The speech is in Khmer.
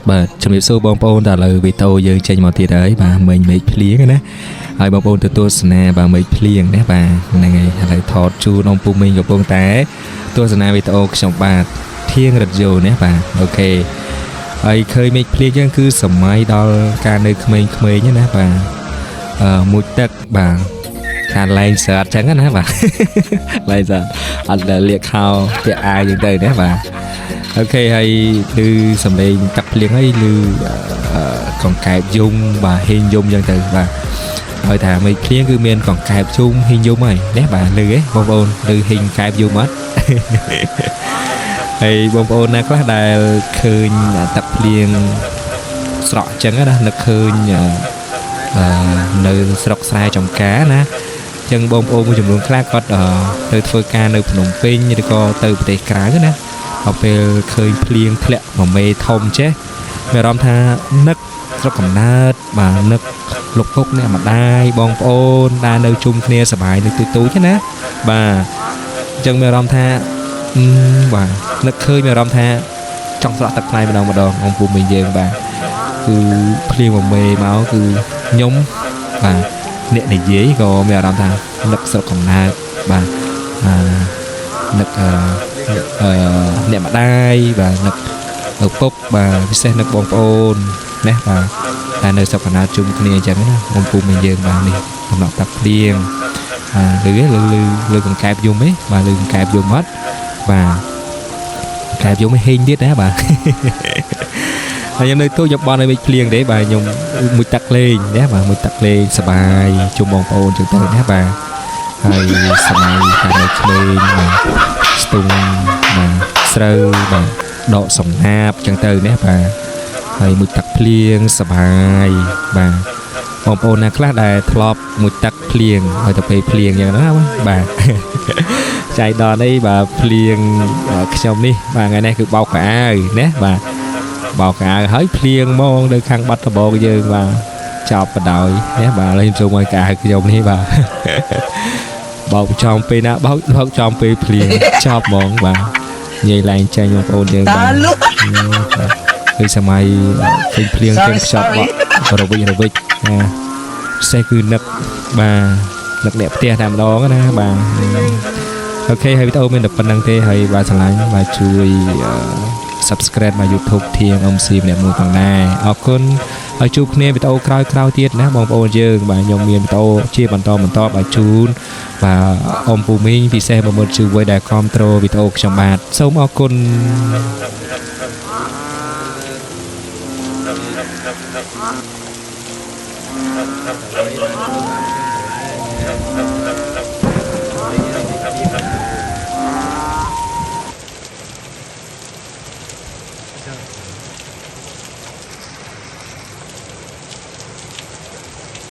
បាទជំរាបសួរបងប្អូនដែលឥឡូវវីដេអូយើងចេញមកទៀតហើយបាទមិញមេឃភ្លៀងណាហើយបងប្អូនទទួលសនាបាទមេឃភ្លៀងណាបាទហ្នឹងហើយឥឡូវថតជូនôngពូមីងកំពុងតែទស្សនាវីដេអូខ្ញុំបាទធៀងរថយន្តណាបាទអូខេហើយឃើញមេឃភ្លៀងចឹងគឺសម័យដល់ការនៅក្មេងៗណាបាទមួយទឹកបាទការលែងស្រាតចឹងណាបាទលែងស្រាតអត់លាកខោពាក់អាវចឹងទៅណាបាទអូខេហើយគឺសំឡេងទឹកភ្លៀងហើយកង្កែបយំបាទហេងយំចឹងទៅបាទហើយថាមេឃភ្លៀងគឺមានកង្កែបជុំហេងយំហើយណាបាទលឺហ៎បងប្អូនលឺហេងកែបយំអត់ហើយបងប្អូនណាខ្លះដែលឃើញទឹកភ្លៀងស្រក់ចឹងណានឹកឃើញនៅស្រុកស្រែចំការណាចឹងបងប្អូនមួយចំនួនខ្លះគាត់ទៅធ្វើការនៅភ្នំពេញឬក៏ទៅប្រទេសក្រៅណាដល់ពេលឃើញភ្លៀងធ្លាក់មួយមេធំចេះមានអារម្មណ៍ថានឹកស្រុកកំណើតបាទនឹកលោកពុកអ្នកម្ដាយបងប្អូនដែលនៅជុំគ្នាសប្បាយនៅទូចណាបាទអញ្ចឹងមានអារម្មណ៍ថាបាទនឹកឃើញមានអារម្មណ៍ថាចង់ស្រក់ទឹកថ្លៃម្ដងôngពូមីងយើងបាទគឺភ្លៀងមួយមេមកគឺខ្ញុំបាទអ្នកនិយាយក៏មានអារម្មណ៍ថានឹកស្រុកកំណើតបាទនឹកអ្នកម្ដាយបាទនឹកឪពុកបាទពិសេសនឹកបងប្អូនណាបាទតែនៅស្រុកកំណើតជុំគ្នាអញ្ចឹងណាôngពូមីងយើងបាទនេះកំណត់ទឹកភ្លៀងលឺកង្កែបយំហ៎បាទលឺកង្កែបយំអត់បាទកង្កែបយំហេងទៀតណាបាទហើយខ្ញុំនៅទូខ្ញុំបន់ឲ្យមេឃភ្លៀងទេបាទខ្ញុំមួយទឹកលេងណាបាទមួយទឹកលេងសបាយជុំបងប្អូនចឹងទៅណាបាទហើយសម័យកាលនៅក្មេងបាទស្ទុំបាទស្រូវបាទដកសំណាបចឹងទៅណាបាទហើយមួយទឹកភ្លៀងសបាយបាទបងប្អូនណាខ្លះដែលធ្លាប់មួយទឹកភ្លៀងហើយទៅពេលភ្លៀងចឹងណាបាទចៃដន្យអីបាទភ្លៀងខ្ញុំនេះបាទថ្ងៃនេះគឺបោកកៅអៅណាបាទបោកកៅអៅហើយភ្លៀងមកនៅខាងបាត់ដំបងយើងបាទចប់បដ ாய் ណាបាទលេងចូលមកកៅខ្ញុំនេះបាទបោកចំពេលណាបោកចំពេលភ្លៀងចប់ហ្មងបាទនិយាយឡើងចាញ់បងប្អូនយើងបាទគឺសម័យឃើញភ្លៀងទាំងខ្ចប់បក់រវិចណាពិសេសគឺនឹកបាទនឹកអ្នកផ្ទះតែម្ដងណាបាទអូខេហើយវីដេអូមានតែប៉ុណ្្នឹងទេហើយបាទឆ្លាញ់បាទជួយ subscribe មក YouTube ធៀងអ៊ំស៊ីម្នាក់មួយផងដែរអរគុណហើយជួបគ្នាវីដេអូក្រោយៗទៀតណាបងប្អូនយើងបាទខ្ញុំមានវីដេអូជាបន្តបាទជូនបាទអ៊ំពូមីងពិសេសមកមើលជួយវ័យដែលគ្រប់ត្រូលវីដេអូខ្ញុំបាទសូមអរគុណ